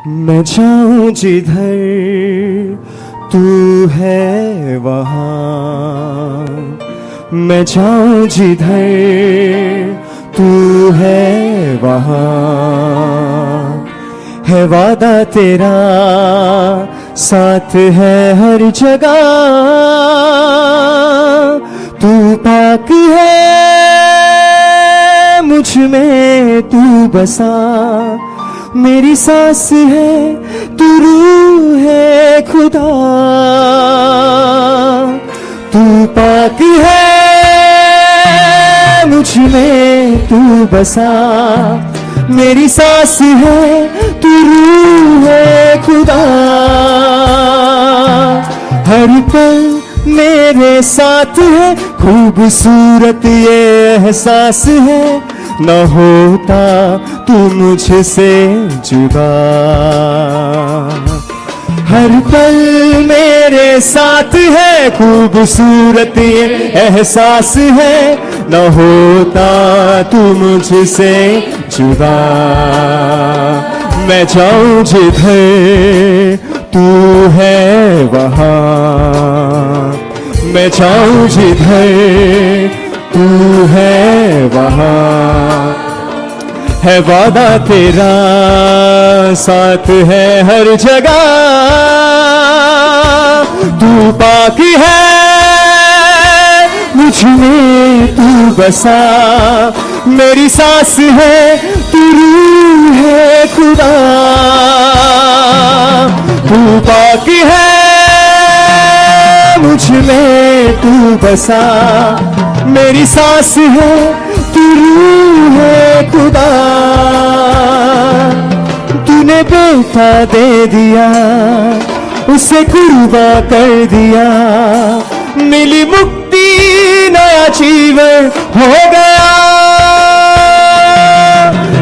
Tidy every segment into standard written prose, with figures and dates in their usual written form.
मैं जाऊं जिधर तू है वहां, मैं जाऊं जिधर तू है वहां, है वादा तेरा साथ है हर जगह, तू पाक है मुझ में तू बसा, मेरी सांस है तू रूह है खुदा, तू पाक है मुझ में तू बसा, मेरी सांस है तू रूह है खुदा, हर पल मेरे साथ है, खूबसूरत ये एहसास है, न होता तू मुझसे जुदा, हर पल मेरे साथ है, खूबसूरत ये एहसास है, न होता तू मुझसे जुदा, मैं जाऊं जिधर तू है वहां, मैं जाऊं जिधर तू है वहां, है वादा तेरा साथ है हर जगह, तू पाक है मुझ में तू बसा, मेरी सांस है तू रूह है खुदा, तू पाक है मुझ में तू बसा, मेरी सांस है तू रूह है खुदा, तूने बेटा दे दिया उसे कुर्बा कर दिया, मिली मुक्ति नया जीवन हो गया,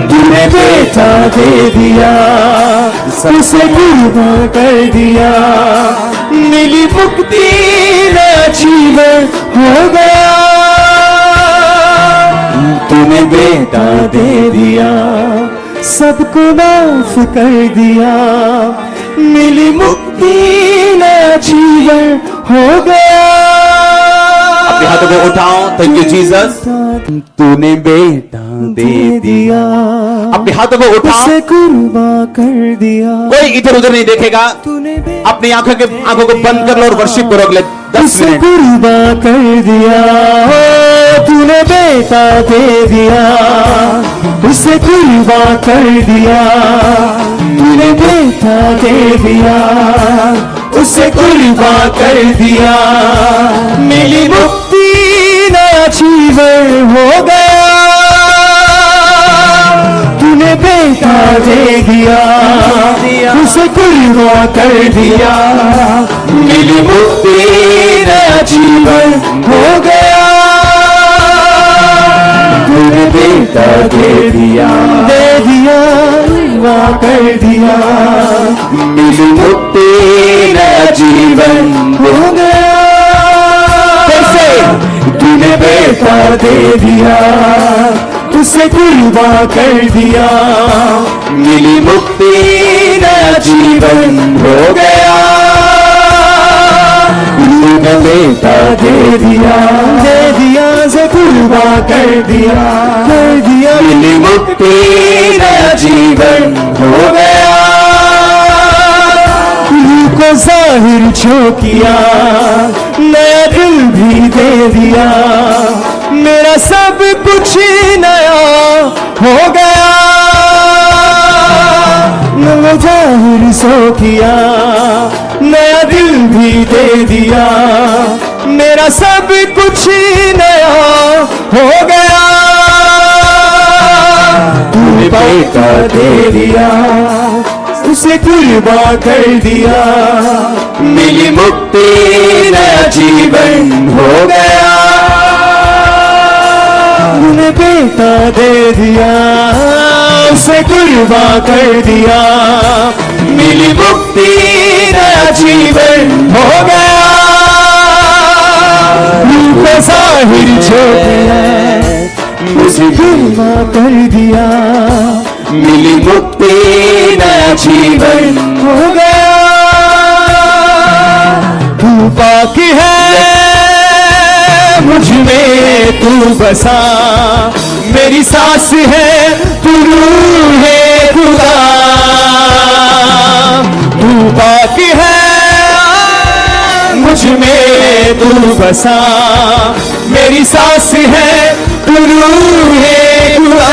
तूने बेटा दे दिया उसे कुर्बा कर दिया, मिली मुक्ति नया जीवन हो गया, तूने बेटा दे दिया सबको माफ कर दिया, मिली मुक्ति नया जीवन हो गया, अपने हाथों को उठाओ, थैंक यू जीसस, तूने बेटा दे दिया, अपने हाथों को उठाओ, उसे कुर्बा कर दिया, कोई इधर उधर नहीं देखेगा, अपनी आंखों को बंद कर लो और वर्शिप करो अगले 10 मिनट, कुर्बा कर दिया, तूने बेटा दे दिया उसे कुर्बा कर दिया, तूने बेटा दे दिया उसे कुर्बा कर दिया, मिली मुक्ति नया जीवन हो गया, तूने बेटा दे दिया उसे कुर्बा कर दिया, मिली मुक्ति नया जीवन हो गया, तूने बेटा दे दिया कुर्बा कर दिया, मिली मुक्ति नया जीवन हो गया, कैसे तूने बेटा दे दिया उसे कुर्बा कर दिया, मिली मुक्ति नया जीवन हो गया, तूने बेटा दे दिया से कुर्बा कर दिया, मिली मुक्ति नया जीवन हो गया, रूह को जाहिर जो किया नया दिल भी दे दिया, मेरा सब कुछ नया हो गया, नया जाहिर सो किया नया दिल भी दे दिया, मेरा सब कुछ नया हो गया, तूने बेटा दे दिया उसे कुर्बा कर दिया, मिली मुक्ति नया जीवन हो गया, तूने बेटा दे दिया उसे कुर्बा कर दिया, मिली मुक्ति नया जीवन हो गया, रूह को जाहिर जो किया उसे कुर्बा कर दिया, मिली मुक्ति नया जीवन हो गया। तू पाक है मुझ में तू बसा, मेरी सांस है तू रूह है खुदा। तू पाक है मुझ में तू बसा, मेरी सांस है तू रूह है खुदा।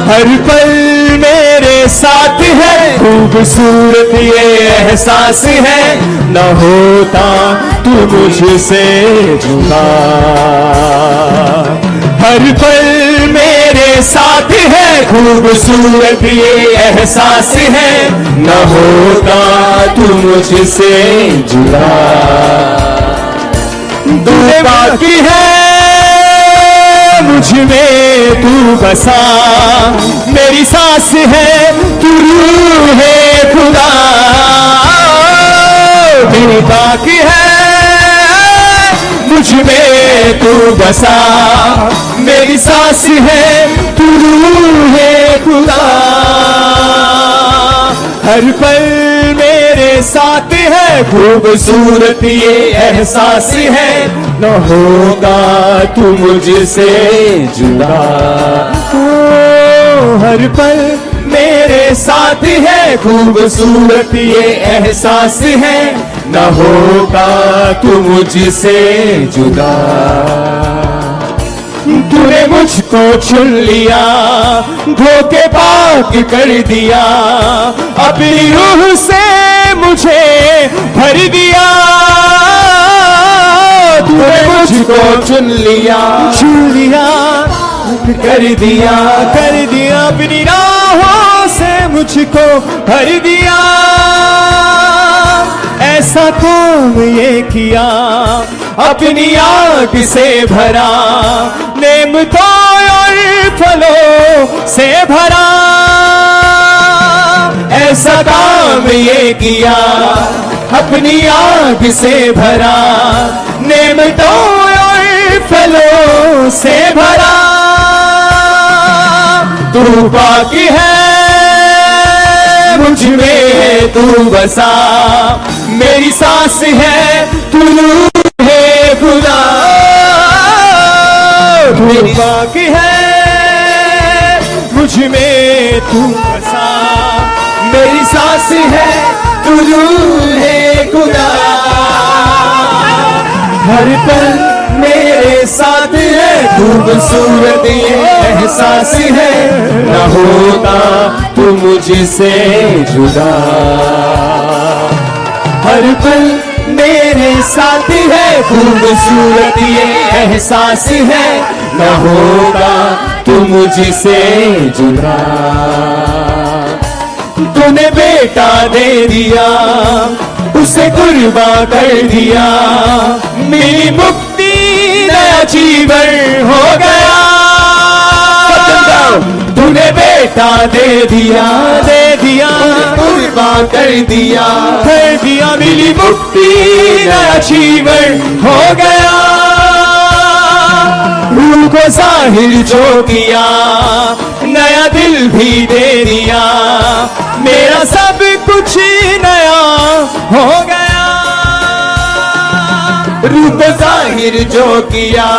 हर पल मेरे साथ है, खूबसूरत ये एहसास है, न होता तू मुझसे जुदा। हर पल मेरे साथ है, खूबसूरत ये एहसास है, न होता तू मुझसे जुदा। तू बाकी है मुझ में तू बसा, मेरी सांस है तू रूह है खुदा। तू बाकी है मुझ में तू बसा, मेरी सांस है तू रूह है खुदा। हर पल मेरे साथ है, खूबसूरत ये एहसास है, न होगा तू मुझसे जुदा। हर पल मेरे साथ है, खूबसूरत ये एहसास है, न होगा तू मुझसे जुदा। तूने मुझको चुन लिया, धोखे पाक कर दिया, अपनी रूह से मुझे भर दिया। तूने मुझको चुन लिया कर दिया अपनी राहों से मुझको भर दिया। ऐसा काम ये किया, अपनी आग से भरा, नेमतों और फलों से भरा। ऐसा काम ये किया, अपनी आग से भरा, नेमतों और फलों से भरा। तू बाकी है मुझ में तू बसा, मेरी सांस है तू रूह है खुदा। तू बाकी है मुझ में तू बसा, मेरी सांस है तू रूह है खुदा। हर पल मेरे साथ है, खूबसूरत ये एहसास है, न होगा तू मुझसे जुदा। हर पल मेरे साथ है, खूबसूरत ये एहसास है, न होगा तू मुझसे जुदा। तूने बेटा दे दिया, उसे कुर्बा कर दिया, मेरी मुक्ति नया जीवन हो गया। तूने बेटा दे दिया कुर्बा कर दिया, मेरी मुक्ति नया जीवन हो गया। रूह को जाहिर जो किया, नया दिल भी दे दिया, मेरा सब कुछ नया हो गया। रूह को जाहिर जो किया,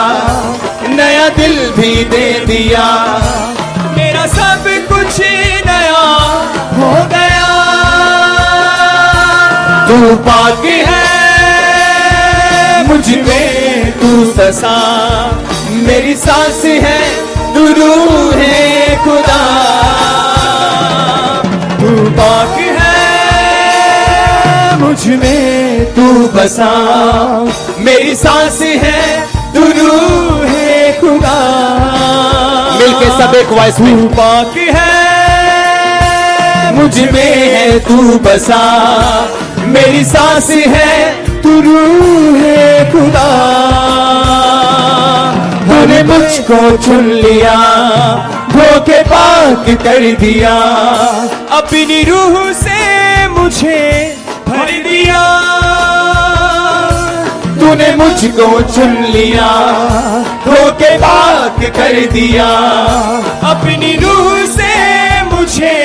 नया दिल भी दे दिया, मेरा सब कुछ नया हो गया। तू पाक है मुझ में तू बसा, मेरी सांस है तू रूह है खुदा। तू पाक है मुझ में तू बसा, मेरी सांस है तू रूह है खुदा। मिलके सब एक वॉइस में। तू पाक है मुझ में है तू बसा, मेरी सांस है तू रूह है खुदा। तूने मुझको चुन लिया, धोखे पाक कर दिया, अपनी रूह से मुझे भर दिया। तूने मुझको चुन लिया, धोखे पाक कर दिया, अपनी रूह से मुझे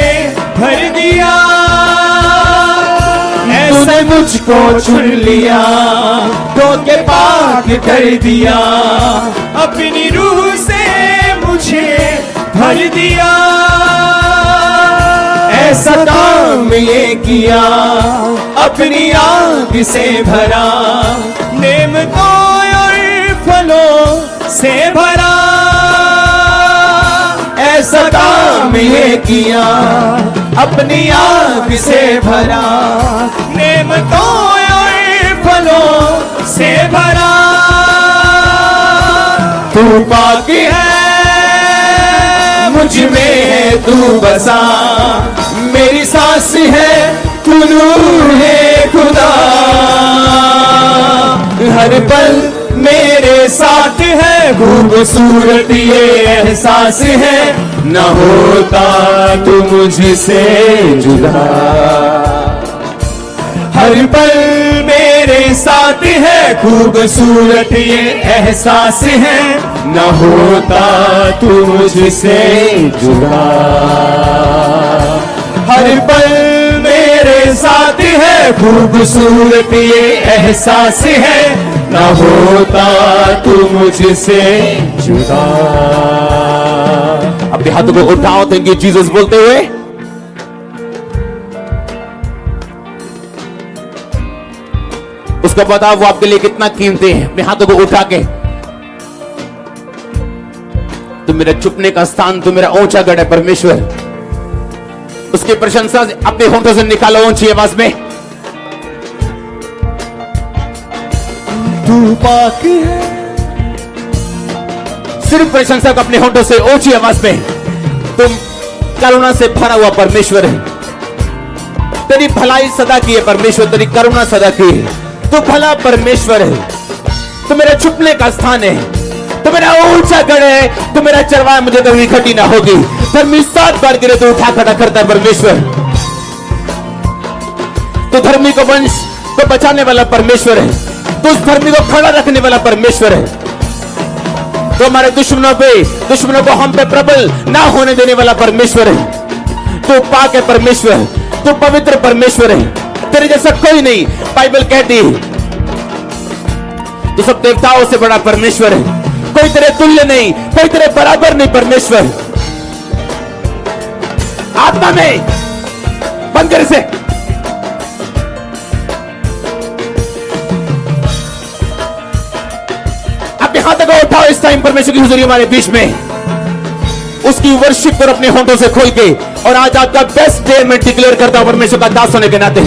मुझको चुन लिया, धो के पाक कर दिया, अपनी रूह से मुझे भर दिया। ऐसा काम ये किया, अपनी आग से भरा, नेमतों और फलों से भरा। ऐसा काम ये किया, अपनी आग से भरा, नेमतों और फलों से भरा। तू पाक है, मुझ में है तू बसा, मेरी सांस है तू नूर है खुदा। हर पल मेरे साथ है, खूबसूरत ये एहसास है, न होता तू मुझसे जुदा। हर पल मेरे साथ है, खूबसूरत ये एहसास है, न होता तू मुझसे जुदा। हर पल मेरे साथ है, खूबसूरत ये एहसास है, न होता तू मुझसे जुदा। अपने हाथों को उठाओ, थैंक यू जीसस बोलते हुए। उसको बताओ वो आपके लिए कितना कीमती है। अपने हाथों को उठा के, तू मेरा छुपने का स्थान, तू मेरा ऊंचा गढ़ है परमेश्वर। उसकी प्रशंसा अपने होठों से निकालो ऊंची आवाज में। तू पाक है, सिर्फ प्रशंसा को अपने होठों से ऊंची आवाज में। तुम करुणा से भरा हुआ परमेश्वर है। तेरी भलाई सदा की है परमेश्वर, तेरी करुणा सदा की है। तू भला परमेश्वर है, तू मेरा छुपने का स्थान है, तू मेरा ऊंचा गढ़ है, तू मेरा चरवाहा, मुझे कभी घटी ना होगी। धर्मी 7 बार गिरे तो उठा खड़ा करता है परमेश्वर। तो धर्मी को वंश को बचाने वाला परमेश्वर है, तो उस धर्मी को खड़ा रखने वाला परमेश्वर है। तो हमारे दुश्मनों को हम पे प्रबल ना होने देने वाला परमेश्वर है। तो पाक है परमेश्वर, तो पवित्र परमेश्वर है, तेरे जैसा कोई नहीं। बाइबल कहती है तो सब देवताओं से बड़ा परमेश्वर है, कोई तेरे तुल्य नहीं, कोई तेरे बराबर नहीं परमेश्वर। आत्मा में बंद कर इसे। अपने हाथों को उठाओ इस टाइम परमेश्वर की हुजूरी हमारे बीच में। उसकी वर्शिप पर अपने होठों से खोल के, और आज आपका बेस्ट डे मैं डिक्लेयर करता हूं परमेश्वर का दास होने के नाते।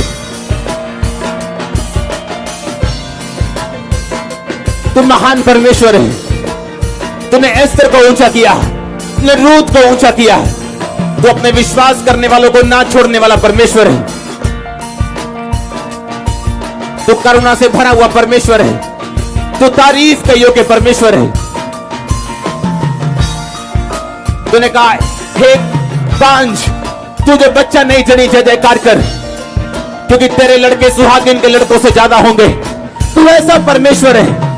तुम महान परमेश्वर है। तूने एस्तर को ऊंचा किया, तूने रूत को ऊंचा किया। तू अपने विश्वास करने वालों को ना छोड़ने वाला परमेश्वर है। तू करुणा से भरा हुआ परमेश्वर है, तू तारीफ के योग्य परमेश्वर है। तूने कहा हे बांझ, तू जो बच्चा नहीं जनी जय जयकार कर, क्योंकि तेरे लड़के सुहागिन के लड़कों से ज्यादा होंगे। तू ऐसा परमेश्वर है।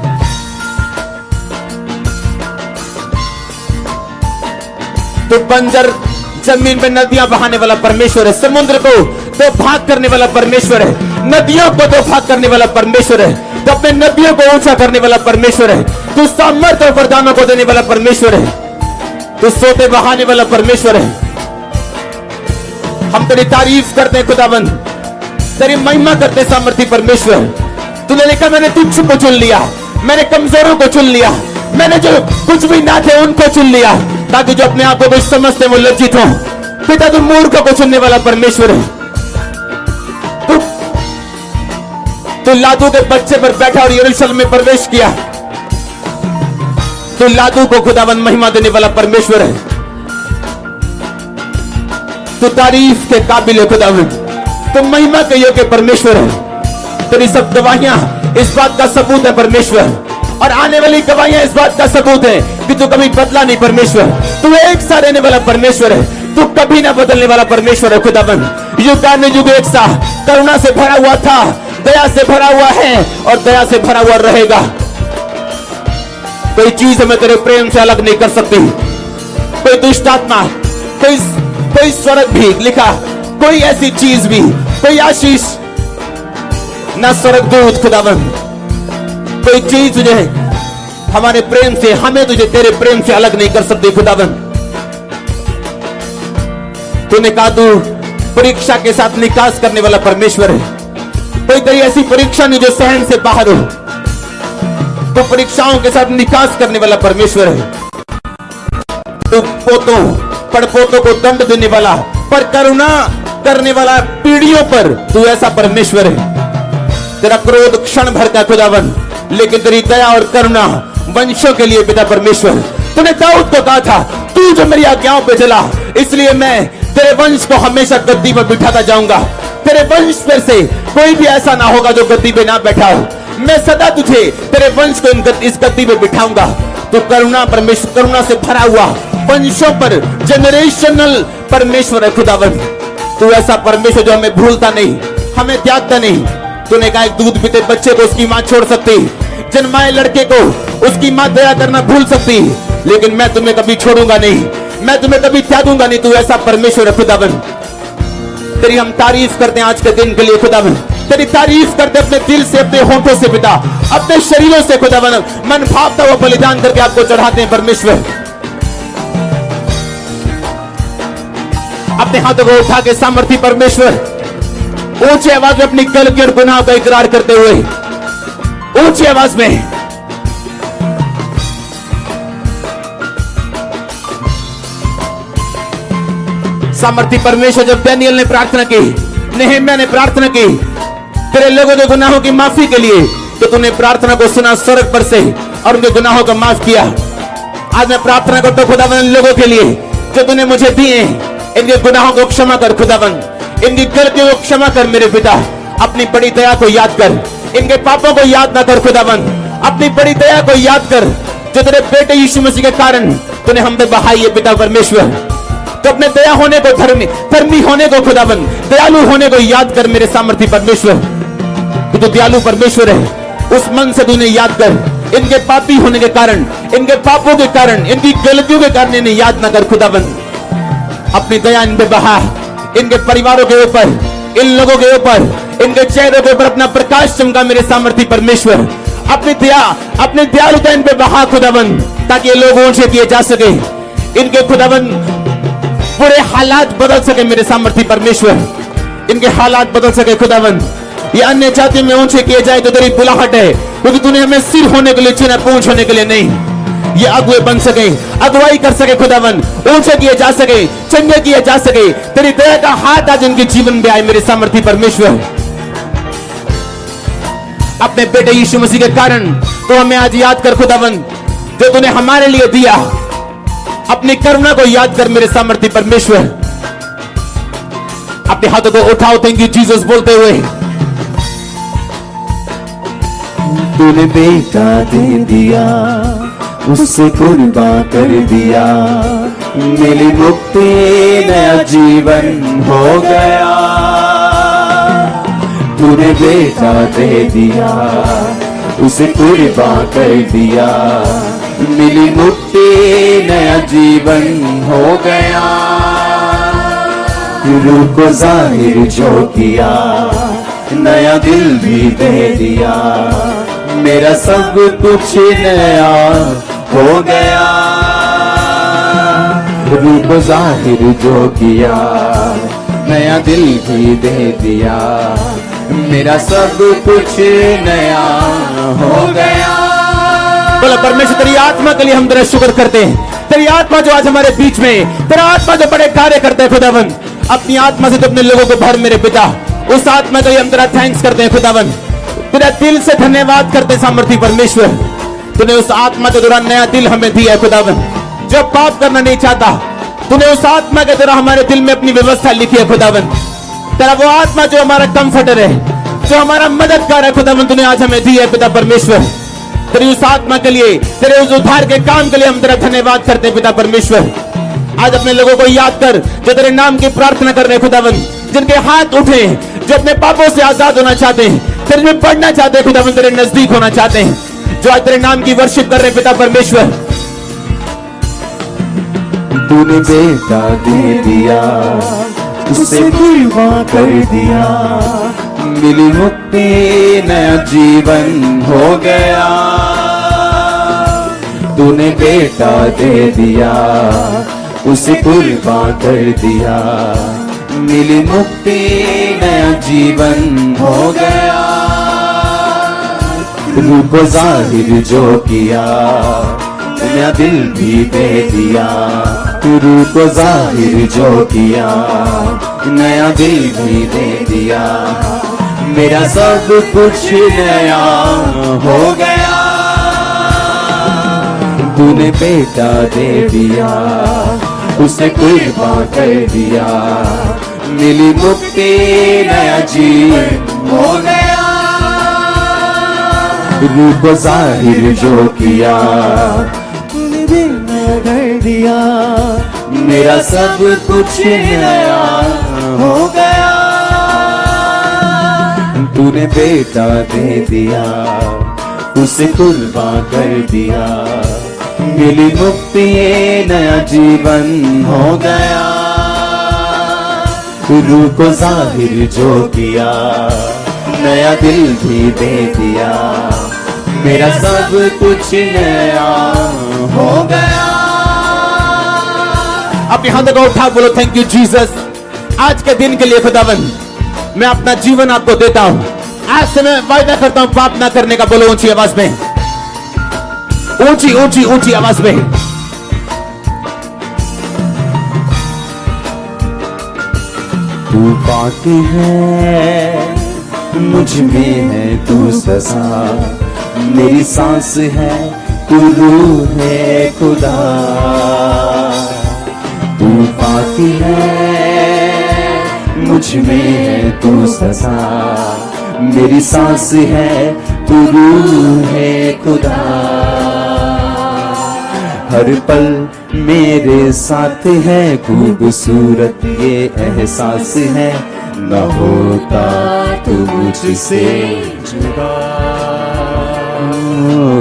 तू बंजर जमीन में नदियां बहाने वाला परमेश्वर है। समुद्र को तो भाग करने वाला परमेश्वर है, नदियों को तो भाग करने वाला परमेश्वर है। तो अपने नदियों को ऊंचा करने वाला परमेश्वर है। तू सामर्थ्य और वरदानों को देने वाला परमेश्वर है। तू सोते बहाने वाला परमेश्वर है। हम तेरी तारीफ करते हैं खुदाबंद, तेरी महिमा करते हैं सामर्थ्य परमेश्वर। तूने लिखा मैंने तुझ को चुन लिया, मैंने कमजोरों को चुन लिया, मैंने जो कुछ भी ना थे उनको चुन लिया, ताकि जो अपने आप को कुछ समझते वो लज्जित हो। पिता तू मूर्ख को चुनने वाला परमेश्वर है। तू लादू के बच्चे पर बैठा और यरूशलेम में प्रवेश किया। तू लादू को खुदाबंद महिमा देने वाला परमेश्वर है। तू तारीफ के काबिल है खुदाबंद, तू महिमा के योग्य परमेश्वर है। तेरी सब गवाहियां इस बात का सबूत है परमेश्वर, और आने वाली गवाहियां इस बात का सबूत है कि तू कभी बदला नहीं परमेश्वर। तू एक सा रहने वाला परमेश्वर है, तू कभी ना बदलने वाला परमेश्वर है खुदाबंद। युग एक सा करुणा से भरा हुआ था, दया से भरा हुआ है और दया से भरा हुआ रहेगा। कोई चीज हमें तेरे प्रेम से अलग नहीं कर सकती। कोई दुष्ट आत्मा, कोई स्वर्ग भी लिखा, कोई ऐसी चीज भी, कोई आशीष, ना स्वर्गदूत खुदावन, कोई चीज तुझे हमारे प्रेम से, हमें तुझे तेरे प्रेम से अलग नहीं कर सकती खुदावन। तूने कहा तू परीक्षा के साथ निकास करने वाला परमेश्वर है। कोई तेरी ऐसी परीक्षा नहीं जो सहन से बाहर हो, तो परीक्षाओं के साथ निकास करने वाला परमेश्वर है। तू पोतों पड़पोतों को दंड देने वाला, पर करुणा करने वाला पीढ़ियों पर, तू ऐसा परमेश्वर है। तेरा क्रोध क्षण भर का खुदावन, लेकिन तेरी दया और करुणा वंशों के लिए पिता परमेश्वर। तूने दाऊद को कहा था, तू जो मेरी आज्ञाओं पे चला, इसलिए मैं तेरे वंश को हमेशा गद्दी पर बिठाता जाऊंगा। तेरे वंश पर से कोई भी ऐसा ना होगा जो गद्दी पे ना बैठा हो। मैं सदा तुझे, तेरे वंश को इस गद्दी पे बिठाऊंगा। तू करुणा परमेश्वर, करुणा से भरा हुआ वंशों पर जनरेशनल परमेश्वर है खुदावन। तू ऐसा परमेश्वर जो हमें भूलता नहीं, हमें त्यागता नहीं। तूने कहा एक दूध पीते बच्चे को उसकी मां छोड़ सकती, जन्माए लड़के को उसकी मां दया करना भूल सकती, लेकिन मैं तुम्हें कभी छोड़ूंगा नहीं, मैं तुम्हें कभी त्यागूंगा नहीं। तू ऐसा परमेश्वर है खुदावन। तेरी हम तारीफ करते हैं आज के दिन के लिए खुदावन। तेरी तारीफ करते अपने दिल से, अपने होठों से पिता, अपने शरीरों से खुदावन। मन भावता हुआ बलिदान करके आपको चढ़ाते हैं परमेश्वर। अपने हाथों को उठा के सामर्थी परमेश्वर ऊंची आवाज में अपनी गलती और गुनाह का इकरार करते हुए ऊंची आवाज में सामर्थी परमेश्वर, जब दानियल ने प्रार्थना की, नेहम्याह ने प्रार्थना की तेरे लोगों के गुनाहों की माफी के लिए, तो तूने प्रार्थना को सुना स्वर्ग पर से और उनके गुनाहों को माफ किया। आज मैं प्रार्थना करता हूं खुदावन लोगों के लिए जो तूने मुझे दिए, इनके गुनाहों को क्षमा कर खुदावन, इनकी गलतियों को क्षमा कर मेरे पिता। अपनी बड़ी दया को याद कर, इनके पापों को याद ना कर खुदावन। अपनी बड़ी दया को याद कर जो तेरे बेटे यीशु मसीह के कारण तूने हम पे बहाई है पिता परमेश्वर। तो अपने दया होने को, धर्मी होने को खुदावन, दयालु होने को याद कर मेरे सामर्थी परमेश्वर। तू तो दयालु परमेश्वर है, उस मन से तूने याद कर। इनके पापी होने के कारण, इनके पापों के कारण, इनकी गलतियों के कारण इन्हें याद ना कर खुदावन। अपनी दया इन पे बहा, इनके परिवारों के ऊपर, इन लोगों के ऊपर, इनके चेहरों के ऊपर अपना प्रकाश चमका मेरे सामर्थी परमेश्वर। अपनी दया, अपनी दयालुता इन पे बहा खुदावन, ताकि ये लोग ऊंचे किए जा सके, इनके खुदावन पूरे हालात बदल सके मेरे सामर्थी परमेश्वर। इनके हालात बदल सके खुदावन। ये अन्य जाति में ऊंचे किए जाए तो तेरी बुलाहट है, क्योंकि तूने हमें सिर होने के लिए चुना, पूंछ होने के लिए नहीं। ये अगुए बन सके, अगुवाई कर सके खुदावन, ऊंचे किए जा सके, चंगे किए जा सके। तेरी दया का हाथ आज उनके जीवन में आए मेरे सामर्थी परमेश्वर। अपने बेटे यीशु मसीह के कारण तो हमें आज याद कर खुदावन, जो तूने हमारे लिए दिया। अपनी करुणा को याद कर मेरे सामर्थी परमेश्वर। अपने हाथों को उठाओ, थैंक यू जीसस बोलते हुए। तूने बेटा दे दिया, उससे कुर्बान कर दिया, मिली मुक्ति, नया जीवन हो गया। तूने बेटा दे दिया, उसे कुर्बान कर दिया, मिली मुक्ति, नया जीवन हो गया। रूह को जाहिर जो किया, नया दिल भी दे दिया, मेरा सब कुछ नया हो गया। रूह को जाहिर जो किया, नया दिल भी दे दिया, मेरा सब कुछ नया हो गया। बोला परमेश्वर, तेरी आत्मा के लिए हम तेरा शुक्र करते हैं। तेरी आत्मा जो आज हमारे बीच में, तेरा आत्मा जो बड़े कार्य करते हैं खुदावन, अपनी आत्मा से तो अपने लोगों को भर मेरे पिता। उस आत्मा के लिए हम तेरा थैंक्स करते हैं खुदावन, तेरा दिल से धन्यवाद करते हैं सामर्थी परमेश्वर। तूने उस आत्मा के द्वारा नया दिल हमें दिया है खुदावन, जो पाप करना नहीं चाहता। तूने उस आत्मा के द्वारा हमारे दिल में अपनी व्यवस्था लिखी है खुदावन। तेरा वो आत्मा जो हमारा कंफर्टर है, जो हमारा मददगार है खुदावन, तूने आज हमें दी है पिता परमेश्वर। तेरी उस आत्मा के लिए, तेरे उस उद्धार के काम के लिए हम तेरा धन्यवाद करते हैं पिता परमेश्वर। आज अपने लोगों को याद कर जो तेरे नाम की प्रार्थना कर रहे हैं खुदावन, जिनके हाथ उठे, जो अपने पापों से आजाद होना चाहते हैं, तेरे में पढ़ना चाहते हैं खुदावन, तेरे नजदीक होना चाहते हैं, जो आज तेरे नाम की वर्शिप कर रहे हैं पिता परमेश्वर। तूने बेटा दे दिया, उसे कुर्बान कर दिया, मिली मुक्ति, नया जीवन हो गया। तूने बेटा दे दिया, उसे कुर्बान कर दिया, मिली मुक्ति, नया जीवन हो गया। रूह को जाहिर जो किया, नया दिल भी दे दिया। रूह को जाहिर जो किया, नया दिल भी दे दिया। मेरा सब कुछ नया हो गया। तूने बेटा दे दिया, उसे कुर्बान कर दिया, मिली मुक्ति, नया जीवन हो गया। रूह को जाहिर जो किया, तूने दिल नया कर दिया, मेरा सब कुछ नया हो गया। तूने बेटा दे दिया, उसे कुर्बान कर दिया, मिली मुक्ति, नया जीवन हो गया। रूह को जाहिर जो किया, नया दिल भी दे दिया, मेरा सब कुछ नया हो गया। अपने हाथों को उठा बोलो थैंक यू जीसस। आज के दिन के लिए खुदावन मैं अपना जीवन आपको देता हूं। आज से मैं वायदा करता हूं पाप ना करने का। बोलो ऊंची आवाज में, ऊंची ऊंची ऊंची आवाज में। तू बाकी है, मुझ में है तू ससा, मेरी सांस है तू रूह है खुदा। तू बाकी है, मुझ में है तू ससा, मेरी सांस है तू रूह है खुदा। हर पल मेरे साथ है, खूबसूरत ये एहसास है, न होता तू मुझसे जुदा।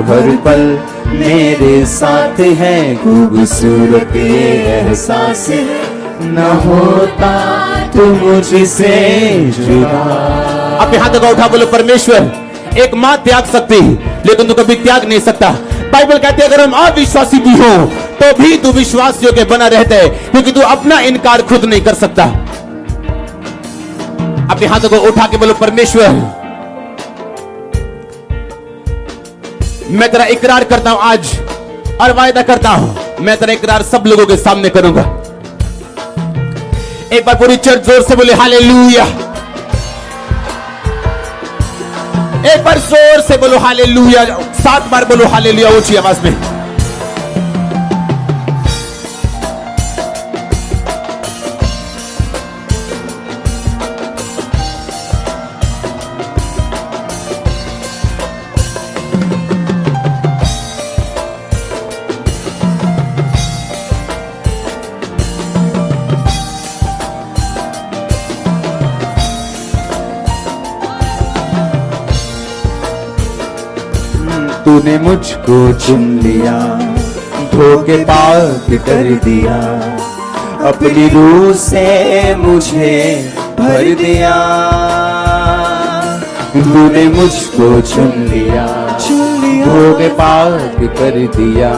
हर पल मेरे साथ है, खूबसूरत ये एहसास है, न होता तू मुझसे जुदा। अपने हाथों को उठा बोलो परमेश्वर एक मां त्याग सकती लेकिन तू कभी त्याग नहीं सकता। बाइबल कहती है अगर हम अविश्वासी भी हो तो भी तू विश्वासियों के बना रहता है, क्योंकि तू अपना इनकार खुद नहीं कर सकता। अपने हाथों को उठा के बोलो परमेश्वर मैं तेरा इकरार करता हूं आज और वायदा करता हूं मैं तेरा इकरार सब लोगों के सामने करूंगा। एक बार पूरी चर्च जोर से बोले हालेलुया। एक बार जोर से बोलो हालेलुया। 7 बार बोलो हालेलुया ऊंची आवाज में। तूने मुझको चुन लिया, धोखे पाक कर दिया, अपनी रूह से मुझे भर दिया। तूने मुझको चुन लिया, धोखे पाक कर दिया,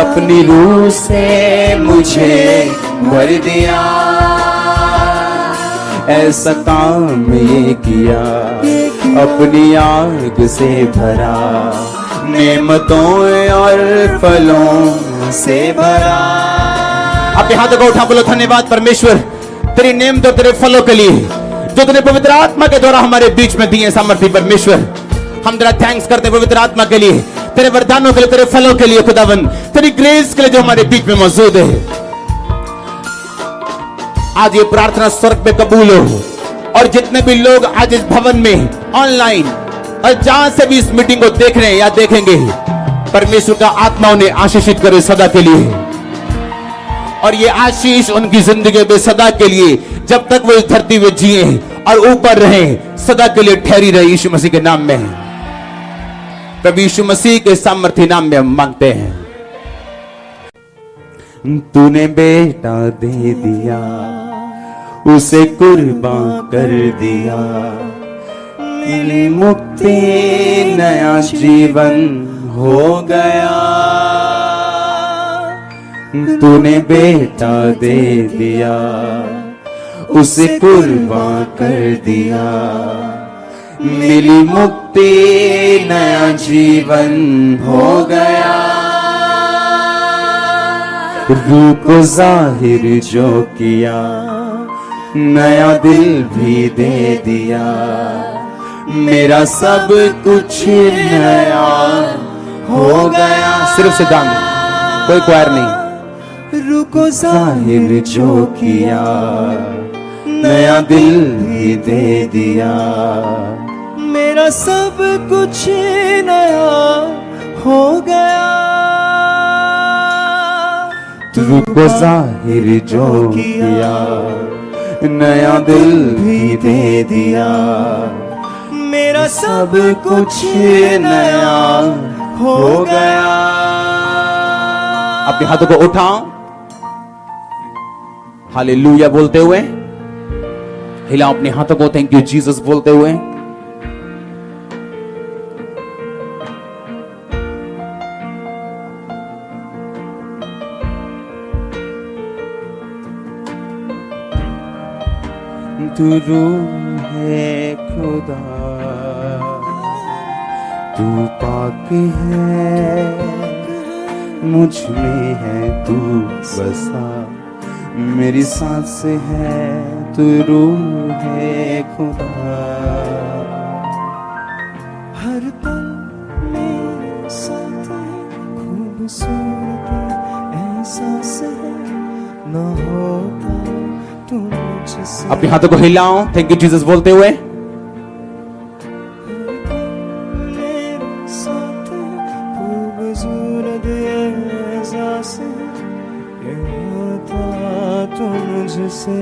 अपनी रूह से मुझे भर दिया। ऐसा काम ये किया, अपनी आग से भरा, नेमतों और फलों से भरा। अपने हाथों को उठा बोलो धन्यवाद परमेश्वर तेरी नेमतों तेरे फलों के लिए जो तूने पवित्र आत्मा के द्वारा हमारे बीच में दिए सामर्थ्य। परमेश्वर हम तेरा थैंक्स करते हैं पवित्र आत्मा के लिए, तेरे वरदानों के लिए, तेरे फलों के लिए खुदावन, तेरी ग्रेस के लिए जो हमारे बीच में मौजूद है। आज ये प्रार्थना स्वर्ग में कबूल हो और जितने भी लोग आज इस भवन में ऑनलाइन और जहां से भी इस मीटिंग को देख रहे हैं या देखेंगे, परमेश्वर का आत्मा उन्हें आशीषित करे सदा के लिए। और ये आशीष उनकी जिंदगी में सदा के लिए जब तक वो इस धरती में जिए और ऊपर रहे सदा के लिए ठहरी रहे यीशु मसीह के नाम में। प्रभु यीशु मसीह के सामर्थ्य नाम में हम मांगते हैं। तूने बेटा दे दिया, उसे कुर्बान कर दिया, मिली मुक्ति, नया जीवन हो गया। तूने बेटा दे दिया, उसे कुर्बान कर दिया। मिली मुक्ति, नया जीवन हो गया। रूह को जाहिर जो किया, नया दिल भी दे दिया। मेरा सब कुछ नया हो गया। सिर्फ सिद्धांत, कोई क्वायर नहीं। रूह को जाहिर जो किया, नया दिल भी दे दिया। मेरा सब कुछ नया हो गया। रूह को जाहिर जो किया, नया दिल भी दे दिया। मेरा सब कुछ नया हो गया। अपने हाथों को उठाओ, हालेलुया बोलते हुए हिलाओ अपने हाथों को, थैंक यू जीसस बोलते हुए। तू रूह है खुदा, तू पाक है, मुझ में है तू बसा। मेरी सांस है, तू रूह है खुदा। हर पल मेरे साथ खूबसूरत एहसास है, न होता तू मुझसे। अपने हाथों को हिलाओ, थैंक यू जीसस बोलते हुए। मेरे साथ खूबसूरत एहसास है, होता तू मुझसे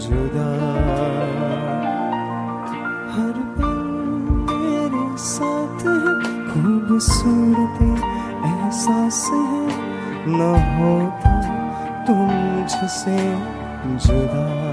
जुदा। हर पल मेरे साथ खूबसूरत एहसास है, न होता तू मुझसे जुदा।